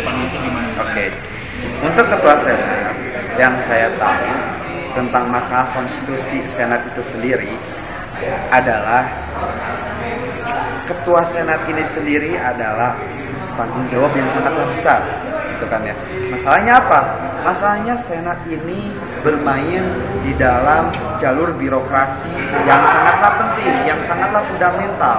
depan itu gimana? Oke. Untuk ketua Senat yang saya tahu tentang masalah konstitusi Senat itu sendiri adalah ketua Senat ini sendiri adalah tanggung jawab yang sangatlah besar, gitu kan ya. Masalahnya apa? Masalahnya Senat ini bermain di dalam jalur birokrasi yang sangatlah penting, yang sangatlah fundamental,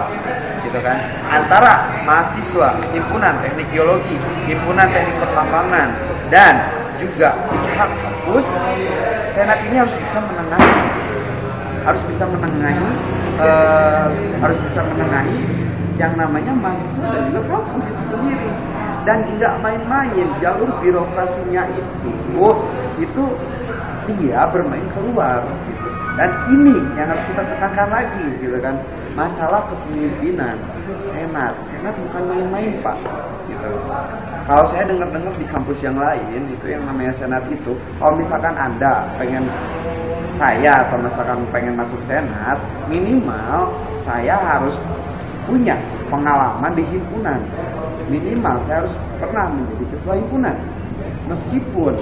gitu kan. Antara mahasiswa, himpunan teknik geologi, himpunan teknik pertambangan, dan juga pihak kampus, Senat ini harus bisa menengahi, harus bisa menengahi yang namanya mahasiswa dan juga kampus itu sendiri. Dan tidak main-main jalur birokrasinya itu dia bermain keluar gitu. Dan ini yang harus kita tekankan lagi gitu kan, masalah kepemimpinan Senat bukan main-main Pak gitu. Kalau saya dengar-dengar di kampus yang lain itu yang namanya Senat itu, kalau misalkan Anda pengen saya atau misalkan pengen masuk Senat, minimal saya harus punya pengalaman di himpunan. Minimal saya harus pernah menjadi ketua himpunan. Meskipun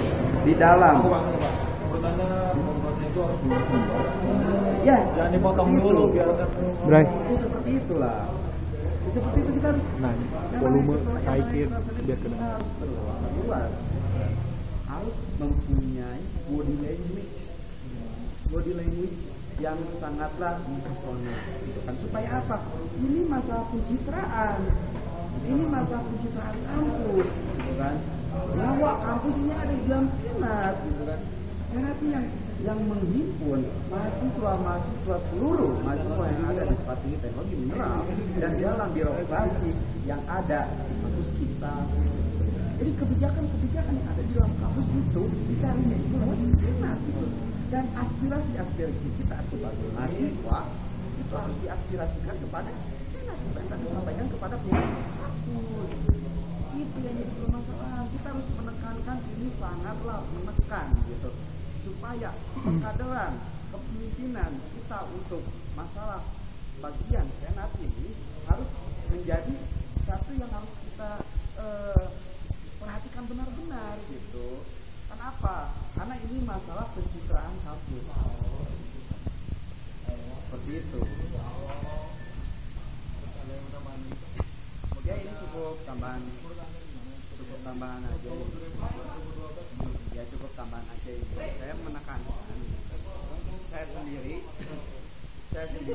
di dalam ya jangan dipotong dulu biar itu seperti itulah. Seperti itu kita harus volume naikin biar kedengaran. Harus mempunyai body language yang sangatlah personal, gitu kan. Supaya apa? Ini masalah pencitraan kampus, gitu kan. Bahwa kampus ini ada di dalam Senat, gitu kan. Senat yang menghimpun mahasiswa seluruh mahasiswa yang ada di Strategi Teknologi Mineral dan dalam birokrasi yang ada di kampus kita. Jadi kebijakan-kebijakan yang ada di dalam kampus itu dicarinya itu lewat Senat, gitu. Dan aspirasi kita sebagai mahasiswa itu harus diaspirasikan kepada Senat, bukan disampaikan kepada pihak kampus. Itu yang jadi permasalahan. Kita harus menekankan ini, sangatlah menekan gitu, supaya pengkaderan kepemimpinan kita untuk masalah bagian Senat ini harus menjadi satu yang harus kita perhatikan benar-benar gitu. Kenapa? Karena ini masalah pencitraan kampus. Seperti itu. Ya ini cukup tambahan aja. Ya cukup tambahan aja. Saya menekankan saya sendiri setia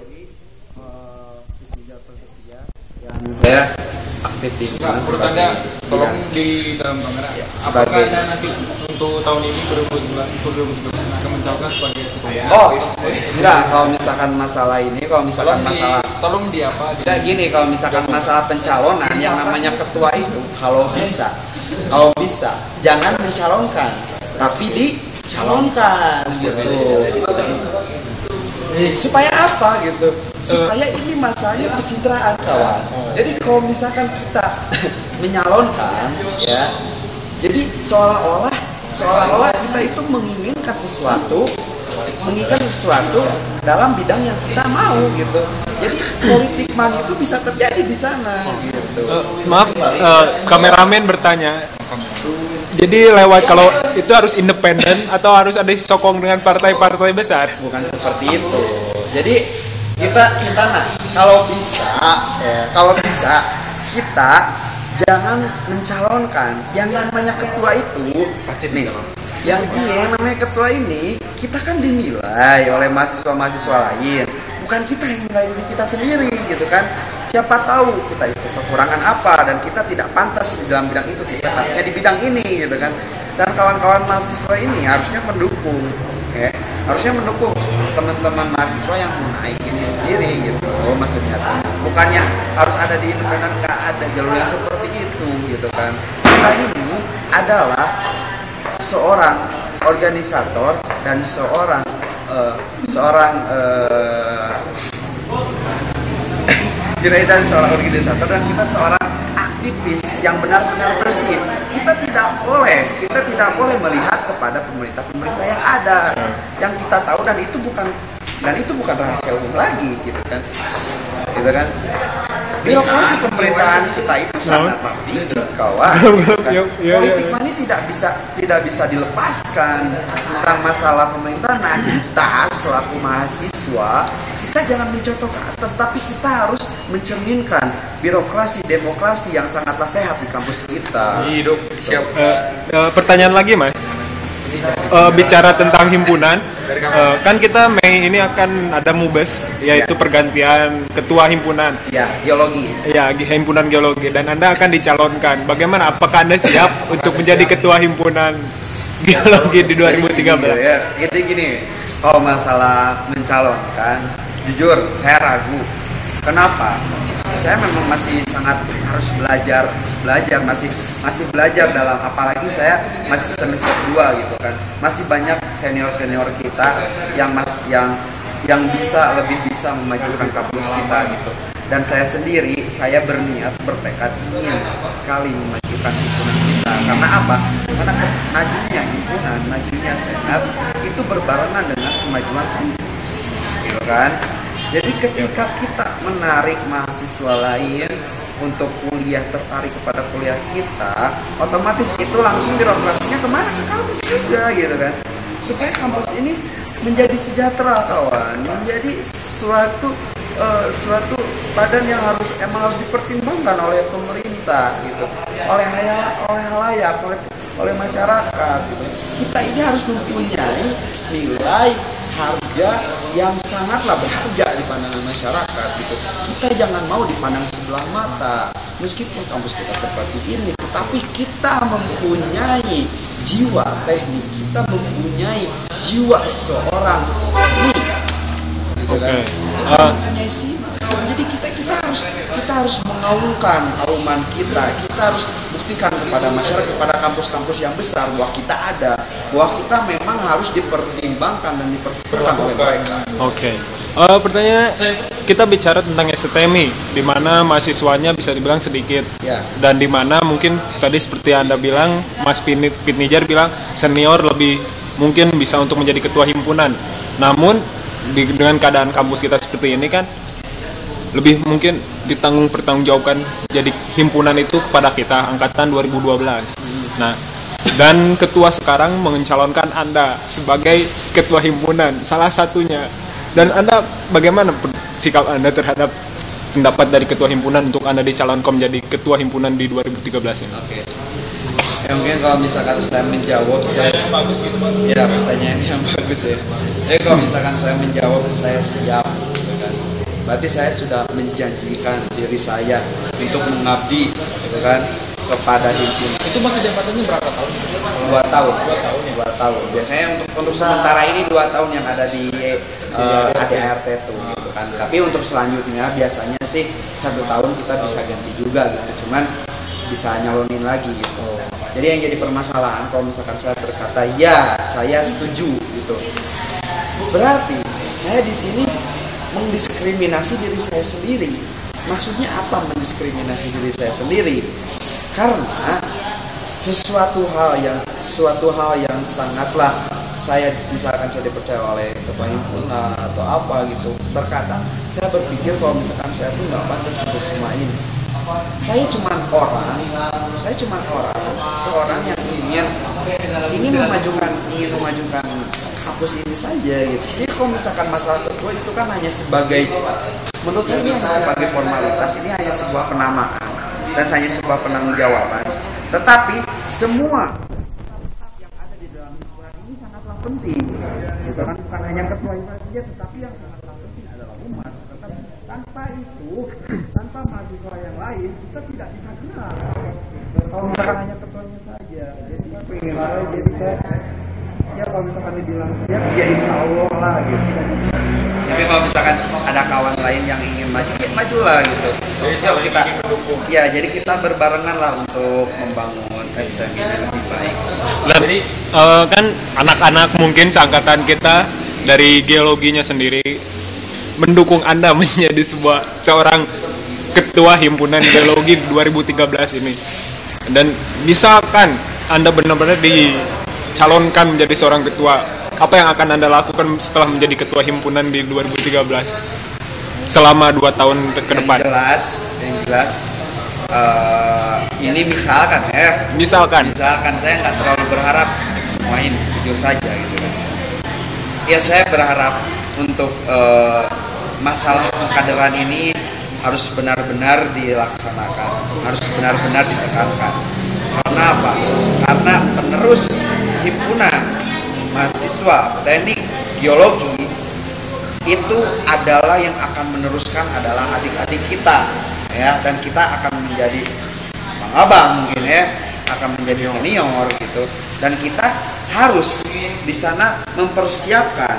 yang saya aktif di menurut Anda tolong di dalam kamera apakah Anda nanti untuk tahun ini 2019 akan mencalonkan sebagai ketua? Enggak, kalau misalkan masalah ini, tolong di apa? Tidak gini, kalau misalkan masalah pencalonan yang namanya ketua itu kalau bisa jangan mencalonkan, tapi dicalonkan gitu. Supaya apa gitu? Supaya ini masalahnya pencitraan kawan. Jadi kalau misalkan kita menyalonkan, ya, jadi seolah-olah kita itu menginginkan sesuatu dalam bidang yang kita mau gitu. Jadi politik money itu bisa terjadi di sana. Gitu. Maaf, kameramen bertanya. Jadi lewat kalau itu harus independen atau harus ada sokong dengan partai-partai besar? Bukan seperti itu. Jadi kita kalau bisa kita jangan mencalonkan yang namanya ketua itu pasti nih. Yang namanya ketua ini kita kan dinilai oleh mahasiswa lain, bukan kita yang menilai diri kita sendiri gitu kan. Siapa tahu kita itu kekurangan apa dan kita tidak pantas di dalam bidang itu, tidak pantasnya di bidang ini gitu kan. Dan kawan-kawan mahasiswa ini harusnya mendukung teman-teman mahasiswa yang naik ini sendiri gitu. Maksudnya bukannya harus ada di independen, nggak ada jalur yang seperti itu gitu kan. Kita ini adalah seorang organisator dan seorang organisator dan kita seorang aktivis yang benar-benar bersih. Kita tidak boleh melihat kepada pemerintah yang ada, yang kita tahu, dan itu bukan rahasia umum lagi gitu kan. birokrasi pemerintahan kita itu sangatlah licik, kawan. Politik money tidak bisa dilepaskan tentang masalah pemerintahan. Nah, kita selaku mahasiswa, kita jangan mencontoh ke atas, tapi kita harus mencerminkan birokrasi demokrasi yang sangatlah sehat di kampus kita. Hidup. Siap. Pertanyaan lagi, Mas. Bicara tentang himpunan, kan kita Mei ini akan ada MUBES, yaitu pergantian ketua himpunan. Ya, geologi. Ya, himpunan geologi, dan Anda akan dicalonkan. Bagaimana? Apakah Anda siap untuk menjadi ketua himpunan geologi di 2013? Jadi gini, kalau masalah mencalonkan, jujur saya ragu. Kenapa? Saya memang masih sangat harus belajar, masih belajar dalam, apalagi saya masih semester 2 gitu kan. Masih banyak senior kita yang lebih bisa memajukan kampus kita gitu. Dan saya sendiri, saya berniat, bertekad ingin sekali memajukan himpunan kita. Karena apa? Karena majunya himpunan, majunya senat itu berbarengan dengan kemajuan kampus, gitu kan. Jadi ketika kita menarik mahasiswa lain untuk kuliah, tertarik kepada kuliah kita, otomatis itu langsung birokrasinya kemana? Ke kampus juga, gitu kan. Supaya kampus ini menjadi sejahtera, kawan, menjadi suatu badan yang emang harus dipertimbangkan oleh pemerintah, gitu, oleh halayak, oleh masyarakat, gitu. Kita ini harus mempunyai nilai harga yang sangatlah berharga di pandangan masyarakat, gitu. Kita jangan mau dipandang sebelah mata. Meskipun kampus kita seperti ini, tetapi kita mempunyai jiwa teknik, kita mempunyai jiwa seorang ini, gitu kan. Mempunyai simak. Jadi kita harus mengaungkan auman kita harus buktikan kepada masyarakat, kepada kampus-kampus yang besar bahwa kita ada, bahwa kita memang harus dipertimbangkan dan diperhitungkan oleh mereka. Oke. Pertanyaan, kita bicara tentang STMI, di mana mahasiswanya bisa dibilang sedikit, dan di mana mungkin tadi seperti Anda bilang, Mas Pitnijar bilang senior lebih mungkin bisa untuk menjadi ketua himpunan. Namun dengan keadaan kampus kita seperti ini kan, lebih mungkin pertanggungjawabkan jadi himpunan itu kepada kita angkatan 2012. Nah, dan ketua sekarang mencalonkan Anda sebagai ketua himpunan salah satunya. Dan Anda bagaimana sikap Anda terhadap pendapat dari ketua himpunan untuk Anda dicalonkan menjadi ketua himpunan di 2013 ini? Oke. Ya, mungkin kalau misalkan saya menjawab, ya pertanyaannya yang bagus ya. Jadi kalau misalkan saya menjawab, saya siap, gitu kan. Berarti saya sudah menjanjikan diri saya untuk mengabdi, gitu kan, kepada himpunan. Itu masih jabatannya berapa tahun? 2 tahun. 2 tahun. Biasanya untuk sementara ini 2 tahun yang ada di ADART itu, gitu kan. Tapi untuk selanjutnya biasanya sih 1 tahun kita bisa ganti juga, gitu. Cuman bisa nyalonin lagi, gitu. Jadi yang jadi permasalahan kalau misalkan saya berkata ya saya setuju, gitu, berarti saya di sini mendiskriminasi diri saya sendiri. Maksudnya apa mendiskriminasi diri saya sendiri? Karena suatu hal yang sangatlah misalkan saya dipercaya oleh ketua himpunan atau apa gitu, terkadang saya berpikir kalau misalkan saya tuh nggak pantas untuk semua ini. Saya cuma seorang yang ingin memajukan kampus ini saja, gitu. Jadi kalau misalkan masalah ketua itu kan hanya sebagai, menurut saya ini hanya sebagai formalitas, ini hanya sebuah penamaan dan hanya sebuah penanggung-jawaban. Tetapi semua yang ada di dalam himpunan ini sangatlah penting, gitu kan. Bukan hanya ketua himpunan saja, tetapi yang sangatlah penting adalah umat. Tetapi tanpa mahasiswa yang lain kita tidak bisa gerak. Kalau misalkan hanya ketuanya saja, jadi saya pengen jadi saya. Ya kalau misalkan dibilang siap, ya insya Allah lah, gitu. Tapi kalau misalkan ada kawan lain yang ingin maju, ya majulah, gitu. Jadi kita berbarengan lah untuk membangun STM ini lebih baik. Jadi kan anak-anak mungkin seangkatan kita dari geologinya sendiri mendukung Anda menjadi seorang ketua himpunan geologi 2013 ini. Dan misalkan Anda benar-benar dicalonkan menjadi seorang ketua, apa yang akan Anda lakukan setelah menjadi ketua himpunan di 2013 selama 2 tahun ke depan? Yang jelas Yang jelas ini misalkan saya nggak terlalu berharap semua ini jujur saja gitu kan. Ya saya berharap untuk masalah pengkaderan ini harus benar-benar dilaksanakan, harus benar-benar ditekankan. Karena apa? Karena penerus himpunan mahasiswa teknik geologi itu adalah yang akan meneruskan adalah adik-adik kita, ya, dan kita akan menjadi abang mungkin ya, akan menjadi senior gitu, dan kita harus di sana mempersiapkan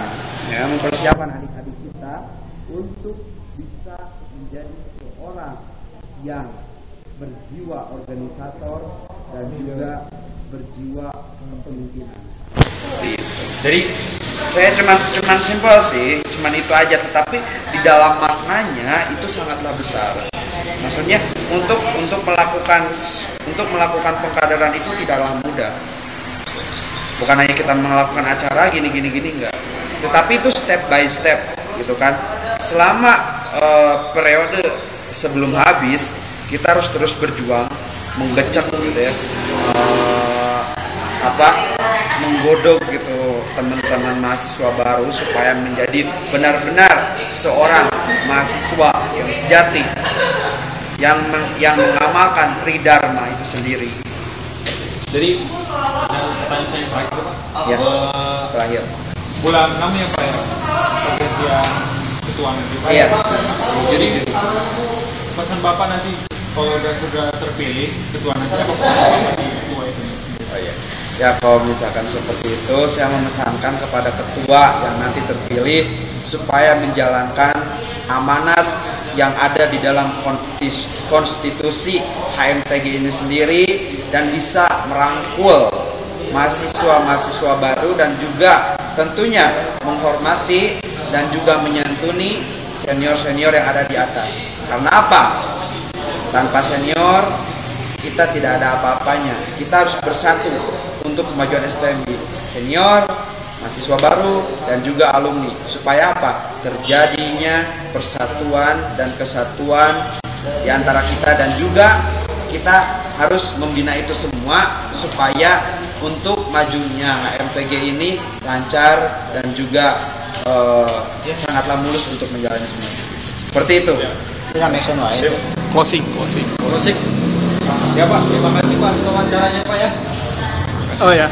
adik-adik kita untuk bisa menjadi seorang yang berjiwa organisator dan juga berjiwa kepemimpinan. Jadi saya cuman simpel sih, cuman itu aja, tetapi di dalam maknanya itu sangatlah besar. Maksudnya untuk melakukan pengkaderan itu tidaklah mudah. Bukan hanya kita melakukan acara gini enggak, tetapi itu step by step gitu kan. Selama periode sebelum habis kita harus terus berjuang, menggecek gitu ya, menggodok gitu teman-teman mahasiswa baru supaya menjadi benar-benar seorang mahasiswa yang sejati, yang mengamalkan Tridharma itu sendiri. Jadi pertanyaan saya terakhir Pak. Ya, terakhir. Bulan 6 ya Pak ya, pergantian ketua nanti Pak. Iya. Jadi pesan Bapak nanti kalau sudah terpilih ketua nanti apa pesan di ketua itu? Oh iya. Ya kalau misalkan seperti itu, saya memesankan kepada ketua yang nanti terpilih supaya menjalankan amanat yang ada di dalam konstitusi HMTG ini sendiri dan bisa merangkul mahasiswa-mahasiswa baru dan juga tentunya menghormati dan juga menyantuni senior-senior yang ada di atas. Karena apa? Tanpa senior kita tidak ada apa-apanya. Kita harus bersatu untuk kemajuan STMI, senior, mahasiswa baru, dan juga alumni. Supaya apa? Terjadinya persatuan dan kesatuan di antara kita, dan juga kita harus membina itu semua supaya untuk majunya HMTG ini lancar dan juga sangatlah mulus untuk menjalani semua. Seperti itu. Closing. Ya Pak, terima kasih Pak wawancaranya Pak ya. Oh ya.